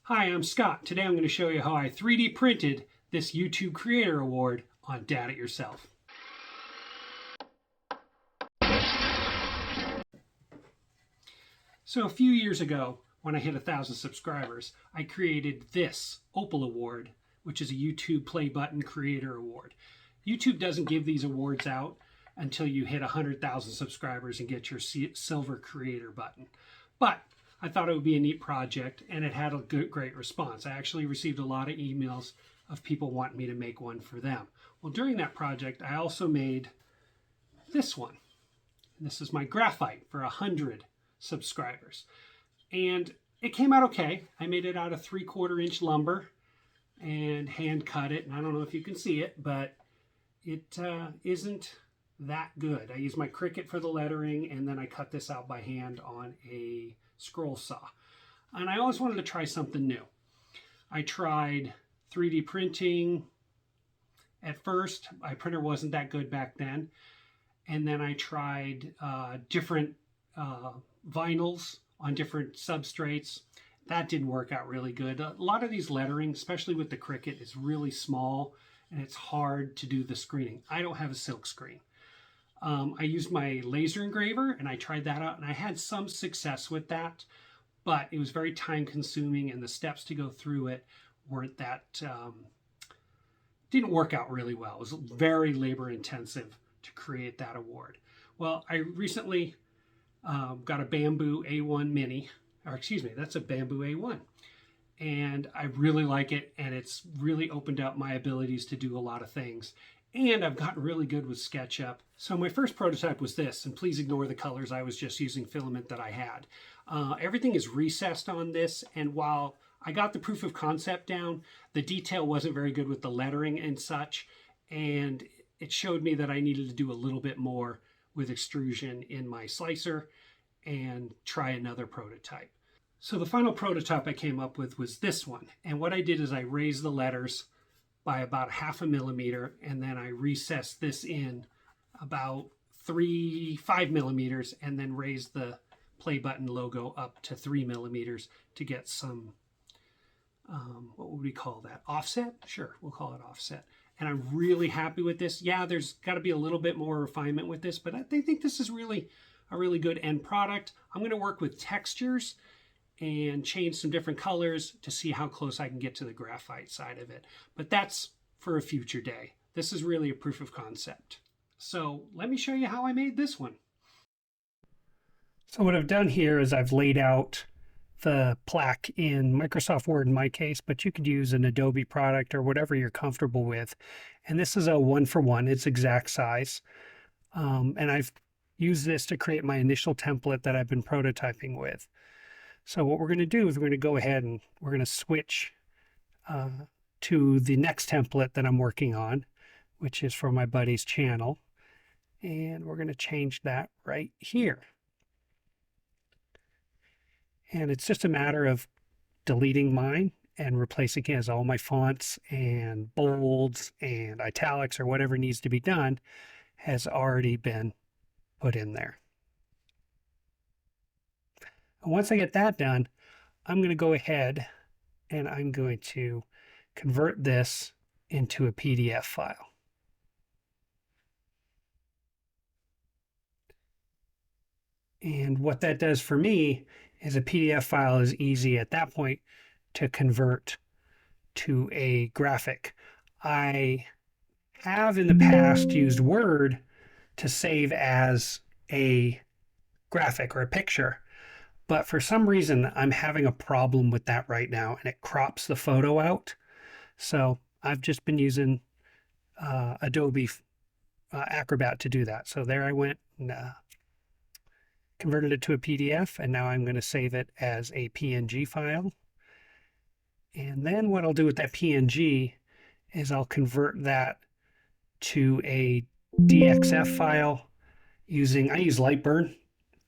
Hi, I'm Scott. Today I'm going to show you how I 3D printed this YouTube Creator Award on Dad It Yourself. So a few years ago, when I hit 1,000 subscribers, I created this Opal Award, which is a YouTube Play Button Creator Award. YouTube doesn't give these awards out until you hit 100,000 subscribers and get your silver creator button. But I thought it would be a neat project, and it had a great response. I actually received a lot of emails of people wanting me to make one for them. Well, during that project, I also made this one. This is my Graphite for 100 subscribers. And it came out okay. I made it out of 3/4 inch lumber and hand cut it. And I don't know if you can see it, but it isn't that good. I used my CriCut for the lettering, and then I cut this out by hand on a scroll saw. And I always wanted to try something new. I tried 3D printing at first. My printer wasn't that good back then. And then I tried different vinyls on different substrates. That didn't work out really good. A lot of these lettering, especially with the CriCut, is really small and it's hard to do the screening. I don't have a silk screen. I used my laser engraver and I tried that out and I had some success with that, but it was very time consuming and the steps to go through it weren't that, didn't work out really well. It was very labor intensive to create that award. Well, I recently got a BamBu A1 mini, or excuse me, that's a BamBu A1. And I really like it, and it's really opened up my abilities to do a lot of things. And I've gotten really good with SketchUp. So my first prototype was this, and please ignore the colors. I was just using filament that I had. Everything is recessed on this, and while I got the proof of concept down, the detail wasn't very good with the lettering and such, and it showed me that I needed to do a little bit more with extrusion in my slicer and try another prototype. So the final prototype I came up with was this one. And what I did is I raised the letters by about 1/2 millimeter, and then I recessed this in about 5 millimeters, and then raised the play button logo up to 3 millimeters to get some, what would we call that? Offset? Sure, we'll call it offset. And I'm really happy with this. Yeah, there's got to be a little bit more refinement with this, but I think this is really a really good end product. I'm going to work with textures and change some different colors to see how close I can get to the graphite side of it. But that's for a future day. This is really a proof of concept. So let me show you how I made this one. So what I've done here is I've laid out the plaque in Microsoft Word in my case, but you could use an Adobe product or whatever you're comfortable with. And this is a 1-for-1, it's exact size. And I've used this to create my initial template that I've been prototyping with. So what we're going to do is we're going to go ahead and we're going to switch to the next template that I'm working on, which is for my buddy's channel. And we're going to change that right here. And it's just a matter of deleting mine and replacing it as all my fonts and bolds and italics or whatever needs to be done has already been put in there. And once I get that done, I'm going to go ahead and I'm going to convert this into a PDF file. And what that does for me is a PDF file is easy at that point to convert to a graphic. I have in the past used Word to save as a graphic or a picture, but for some reason I'm having a problem with that right now, and it crops the photo out. So I've just been using Adobe Acrobat to do that. So there I went and converted it to a PDF, and now I'm going to save it as a PNG file. And then what I'll do with that PNG is I'll convert that to a DXF file using, I use Lightburn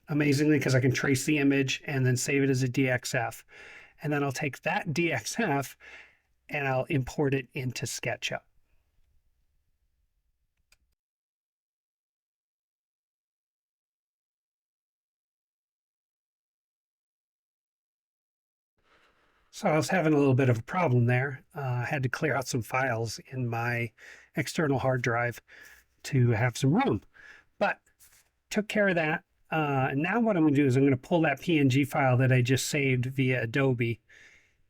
amazingly because I can trace the image and then save it as a DXF. And then I'll take that DXF and I'll import it into SketchUp. So I was having a little bit of a problem there. I had to clear out some files in my external hard drive to have some room, but took care of that. And now what I'm going to do is I'm going to pull that PNG file that I just saved via Adobe,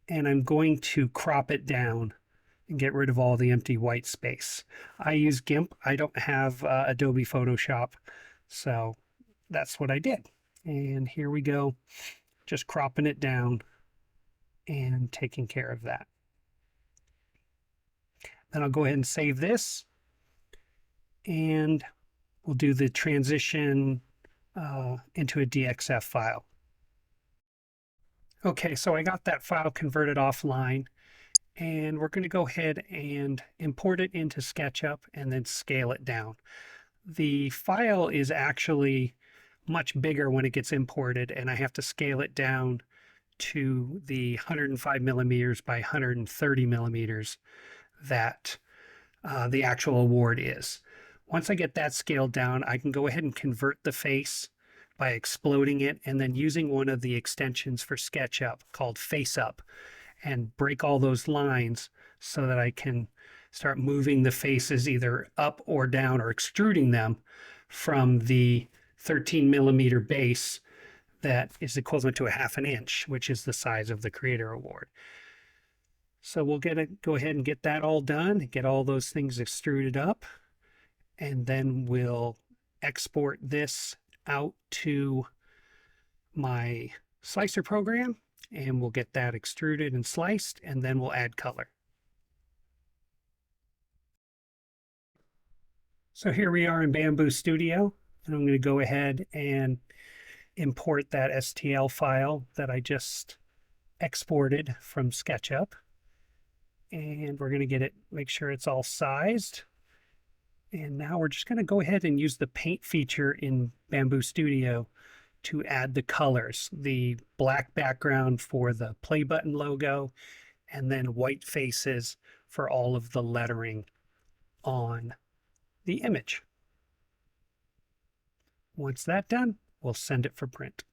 and I'm going to crop it down and get rid of all the empty white space. I use GIMP. I don't have Adobe Photoshop, so that's what I did. And here we go, just cropping it down and taking care of that. Then I'll go ahead and save this, and we'll do the transition into a DXF file. Okay, so I got that file converted offline, and we're going to go ahead and import it into SketchUp and then scale it down. The file is actually much bigger when it gets imported, and I have to scale it down to the 105 millimeters by 130 millimeters that the actual award is. Once I get that scaled down, I can go ahead and convert the face by exploding it and then using one of the extensions for SketchUp called Face Up, and break all those lines so that I can start moving the faces either up or down or extruding them from the 13 millimeter base that is equivalent to a 1/2 inch, which is the size of the Creator Award. So we'll go ahead and get that all done, get all those things extruded up, and then we'll export this out to my slicer program, and we'll get that extruded and sliced, and then we'll add color. So here we are in BamBu Studio, and I'm going to go ahead and import that STL file that I just exported from SketchUp. And we're going to make sure it's all sized. And now we're just going to go ahead and use the paint feature in BamBu Studio to add the colors, the black background for the play button logo, and then white faces for all of the lettering on the image. Once that's done, we'll send it for print.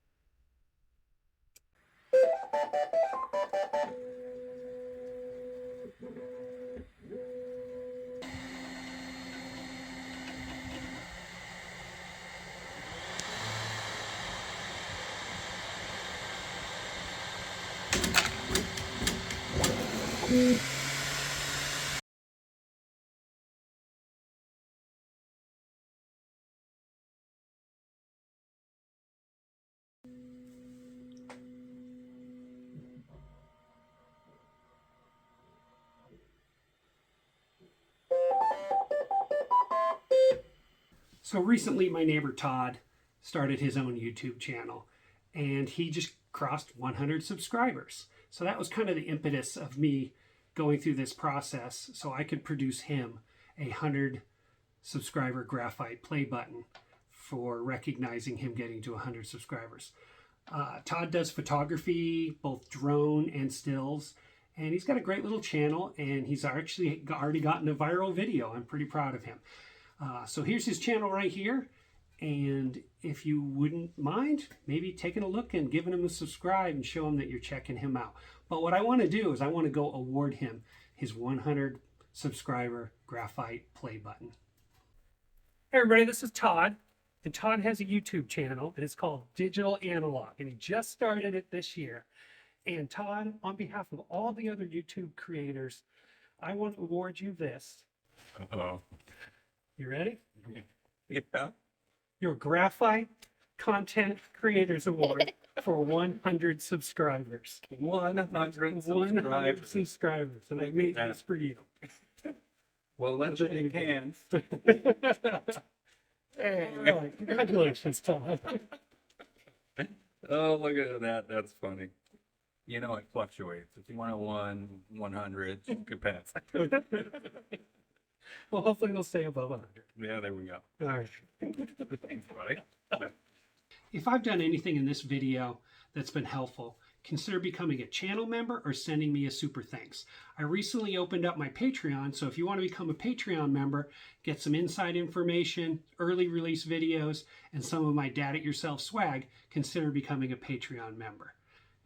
So recently my neighbor Todd started his own YouTube channel, and he just crossed 100 subscribers. So that was kind of the impetus of me going through this process so I could produce him a 100 subscriber Graphite play button for recognizing him getting to 100 subscribers. Todd does photography, both drone and stills, and he's got a great little channel, and he's actually already gotten a viral video. I'm pretty proud of him. So here's his channel right here, and if you wouldn't mind maybe taking a look and giving him a subscribe and show him that you're checking him out. But what I want to do is I want to go award him his 100 subscriber Graphite play button. Hey everybody, this is Todd, and Todd has a YouTube channel, and it's called Digital Analog, and he just started it this year. And Todd, on behalf of all the other YouTube creators, I want to award you this. Uh-oh. You ready? Yeah. Your Graphite Content Creators Award for 100 subscribers. 100 100 subscribers. subscribers, and I made this for you. Well, let's shake hands. Hey, congratulations, Todd. Oh, look at that. That's funny. You know, it fluctuates. If you want a 100, you could pass. Well, hopefully it'll stay above 100. Yeah, there we go. All right. Thanks, buddy. If I've done anything in this video that's been helpful, consider becoming a channel member or sending me a super thanks. I recently opened up my Patreon, so if you want to become a Patreon member, get some inside information, early release videos, and some of my Dad It Yourself swag, consider becoming a Patreon member.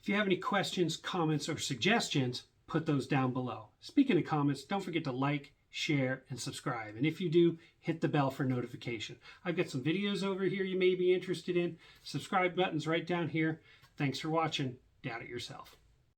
If you have any questions, comments, or suggestions, put those down below. Speaking of comments, don't forget to like, share, and subscribe. And if you do, hit the bell for notification. I've got some videos over here you may be interested in. Subscribe button's right down here. Thanks for watching. Doubt it yourself.